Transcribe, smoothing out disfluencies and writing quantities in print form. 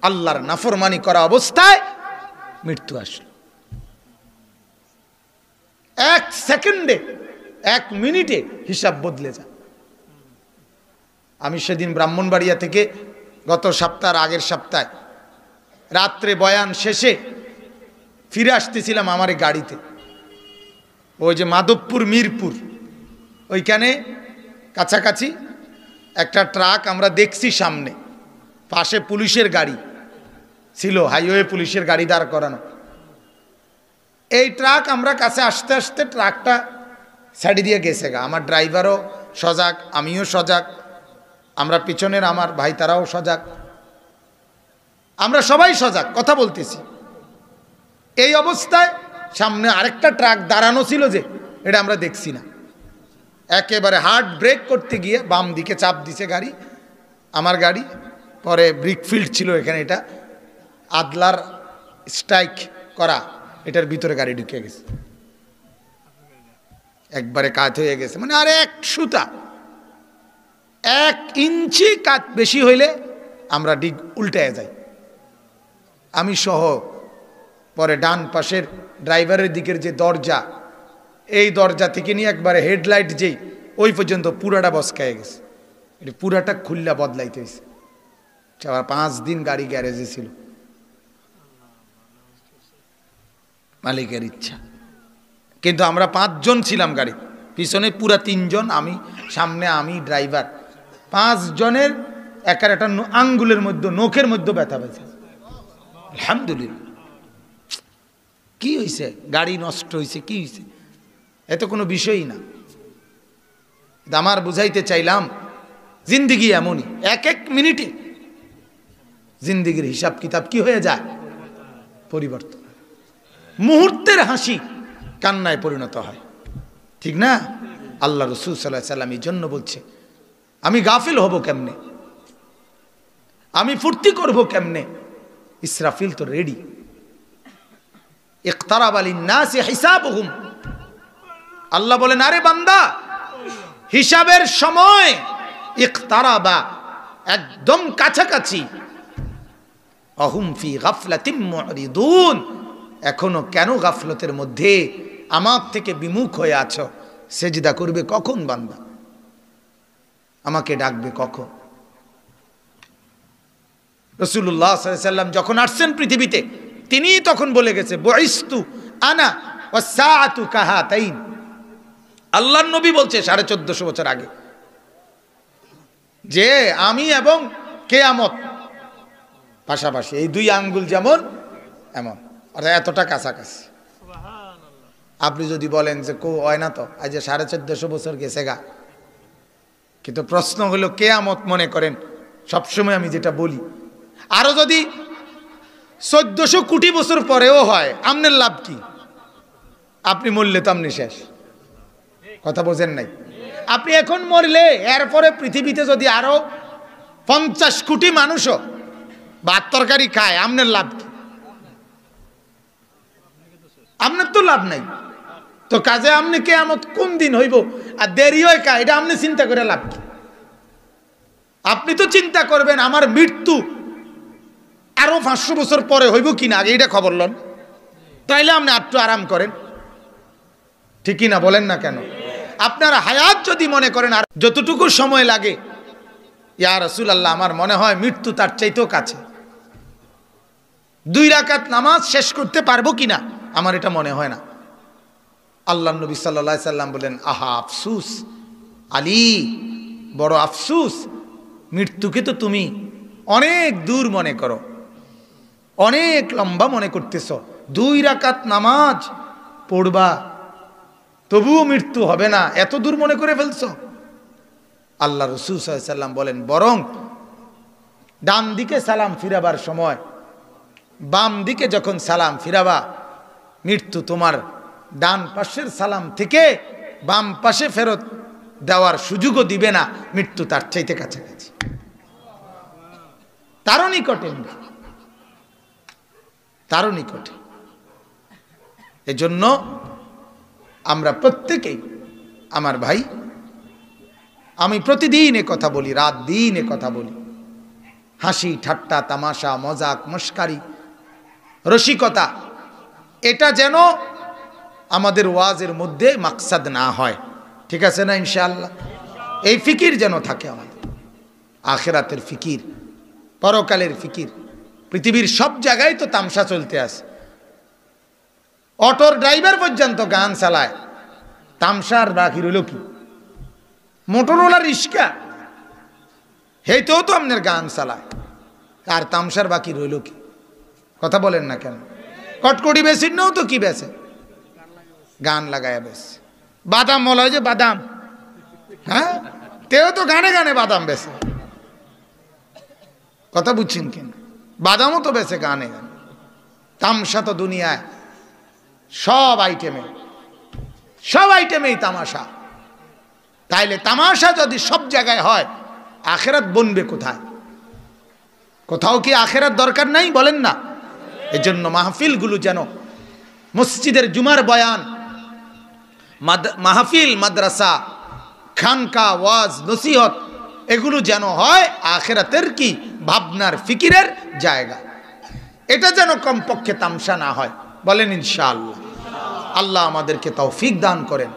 আল্লাহর নাফরমানি করা অবস্থায় মৃত্যু আসলো। 1 সেকেন্ডে 1 মিনিটে হিসাব বদলে যায়। আমি সেদিন ব্রাহ্মণবাড়িয়া থেকে গত সপ্তাহের আগের সপ্তাহে রাত্রে বয়ান শেষে ফিরে আসতেছিলাম আমার গাড়িতে। ওই যে মাধবপুর মিরপুর ওইখানে কাছাকাছি একটা ট্রাক আমরা দেখছি, সামনে পাশে পুলিশের গাড়ি ছিল, হাইওয়ে পুলিশের গাড়ি দাঁড় করানো। এই ট্রাক আমরা কাছে আসতে আসতে ট্রাকটা সাইড দিয়ে গেছে গা। আমার ড্রাইভারও সজাগ, আমিও সজাগ, আমরা পিছনের আমার ভাই তারাও সজাগ, আমরা সবাই সজাগ কথা বলতেছি। এই অবস্থায় সামনে আরেকটা ট্রাক দাঁড়ানো ছিল, যে এটা আমরা দেখছি না। একেবারে হার্ড ব্রেক করতে গিয়ে বাম দিকে চাপ দিছে গাড়ি, আমার গাড়ি। পরে ব্রিকফিল্ড ছিল এখানে, এটা আদলার স্ট্রাইক করা, এটার ভিতরে গাড়ি ঢুকে গেছে, একবারে কাত হয়ে গেছে। মানে আর 1 সুতা 1 ইঞ্চি কাত বেশি হইলে আমরা ডিগ উল্টে যাই, আমি সহ। পরে ডান পাশের ড্রাইভারের দিকের যে দরজা, এই দরজা থেকে নিয়ে একবারে হেডলাইট যেই ওই পর্যন্ত পুরাটা বসকায় গেছে। এটা পুরাটা খুললা বদলাইতে হয়েছে। 5 দিন গাড়ি গ্যারেজে ছিল, মালিকের ইচ্ছা। কিন্তু আমরা 5 জন ছিলাম গাড়ি পিছনে, পুরা 3 জন, আমি সামনে, আমি ড্রাইভার। 5 জনের একার একটা আঙ্গুলের মধ্যে, নখের মধ্যে ব্যথা পেয়েছে। আলহামদুলিল্লাহ। কি হয়েছে? গাড়ি নষ্ট হয়েছে, কি হয়েছে? এত কোনো বিষয়ই না। আমার বুঝাইতে চাইলাম, জিন্দিগি এমনই, 1 মিনিটে জিন্দিগির হিসাব কিতাব কি হয়ে যায়, পরিবর্তন। মুহূর্তের হাসি কান্নায় পরিণত হয়, ঠিক না? আল্লাহ রাসূল সাল্লাল্লাহু আলাইহি ওয়াসাল্লাম এই জন্য বলছে, আমি গাফিল হব কেমনে, আমি ফুর্তি করব কেমনে? ইসরাফিল তো রেডি। ইকতারাবা লিন-নাসি হিসাবুহুম, আল্লাহ বলেন, আরে বান্দা, হিসাবের সময় ইকতারাবা, একদম কাছাকাছি। আহুম ফি গাফলাতিম মুরিদুন, এখনো কেন গাফলতের মধ্যে আমার থেকে বিমুখ হয়ে আছো? সেজদা করবে কখন বান্দা? আমাকে ডাকবে কখন? রাসূলুল্লাহ সাল্লাল্লাহু আলাইহি ওয়াসাল্লাম যখন আসছেন পৃথিবীতে, তিনি তখন বলে গেছে, বুইস্তু আনা ওয়াস সাআতু কাহাতাইন। আল্লাহর নবী বলছে 1450 বছর আগে, যে আমি এবং কিয়ামত পাশাপাশি, এই 2 আঙ্গুল যেমন এমন, অর্থাৎ এতটা কাছাকাছি। আপনি যদি বলেন যে কো হয় না, তো আজ 1450 বছর গেছে গা। কিন্তু প্রশ্ন হলো, কিয়ামত মনে করেন সবসময় আমি যেটা বলি, আরো যদি 1400 কোটি বছর পরেও হয়, আপনার লাভ কি? আপনি মরলে তো আপনি শেষ, কথা বোঝেন নাই? আপনি এখন মরলে এরপরে পৃথিবীতে যদি আরো 50 কোটি মানুষও ভাত তরকারি খায়, আপনার লাভ কি? আপনার তো লাভ নাই। তো কাজে আপনি কিয়ামত কোন দিন হইব আর দেরি হয় কা, এটা আপনি চিন্তা করে লাভ কি? আপনি তো চিন্তা করবেন আমার মৃত্যু আরো 500 বছর পরে হইব কিনা, আগে এটা খবর লন, তাইলে আপনি একটু আরাম করেন, ঠিকই না? বলেন না কেন? আপনার হায়াত যদি মনে করেন আর যতটুকু সময় লাগে, ইয়া রাসূলুল্লাহ, আমার মনে হয় মৃত্যু তার চাইতেও কাছে। 2 রাকাত নামাজ শেষ করতে পারবো কিনা, আমার এটা মনে হয় না। আল্লাহর নবী সাল্লাল্লাহু আলাইহি সাল্লাম বলেন, আহা আফসুস আলী, বড় আফসুস, মৃত্যুকে তো তুমি অনেক দূর মনে করো, অনেক লম্বা মনে করতেছ। 2 রাকাত নামাজ পড়বা, তবুও মৃত্যু হবে না, এত দূর মনে করে ফেলছো। আল্লাহ রাসূল সাল্লাল্লাহু আলাইহি সাল্লাম বলেন, বরং ডান দিকে সালাম ফিরাবার সময়, বাম দিকে যখন সালাম ফিরাবা, মৃত্যু তোমার ডান পাশের সালাম থেকে বাম পাশে ফেরত দেওয়ার সুযোগও দিবে না। মৃত্যু তার চাইতে কাছাকাছি, তারও নিকটে, তারও নিকটে। এজন্য আমরা প্রত্যেকেই, আমার ভাই, আমি প্রতিদিন এ কথা বলি, রাত দিন এ কথা বলি, হাসি ঠাট্টা তামাশা মজাক মস্কারি রসিকতা, এটা যেন আমাদের ওয়াজের মধ্যে মাকসাদ না হয়। ঠিক আছে না ইনশাআল্লাহ? এই ফিকির যেন থাকে আমাদের, আখিরাতের ফিকির, পরকালের ফিকির। পৃথিবীর সব জায়গায় তো তামসা চলতে আছে, অটোর ড্রাইভার পর্যন্ত গান চালায়, তামসার বাকি রইল কি? মোটরওয়ালা রিক্সা হেইতেও তো আপনার গান চালায়, আর তামসার বাকি রইল কি? কথা বলেন না কেন? কটকটি বেশি নাও তো কি বেছে, গান লাগায় বেশ। বাদাম বলা হয় যে বাদাম, হ্যাঁ তেও তো গানে গানে বাদাম বেছে। কথা বুঝছেন কেন? বাদামও তো বেছে গানে গানে। তামসা তো দুনিয়ায় সব আইটেমেই তামাশা। তাইলে তামাশা যদি সব জায়গায় হয়, আখেরাত বনবে কোথায়? কোথাও কি আখেরাত দরকার নাই? বলেন না। এজন্য মাহফিলগুলো যেন মসজিদের জুমার বয়ান, মাহফিল, মাদ্রাসা, খানকা, ওয়াজ, নসিহত, এগুলো যেন হয় আখেরাতের কি ভাবনার ফিকিরের জায়গা। এটা যেন কমপক্ষে তামসা না হয়। বলেন ইনশাআল্লাহ। আল্লাহ আমাদেরকে তৌফিক দান করেন।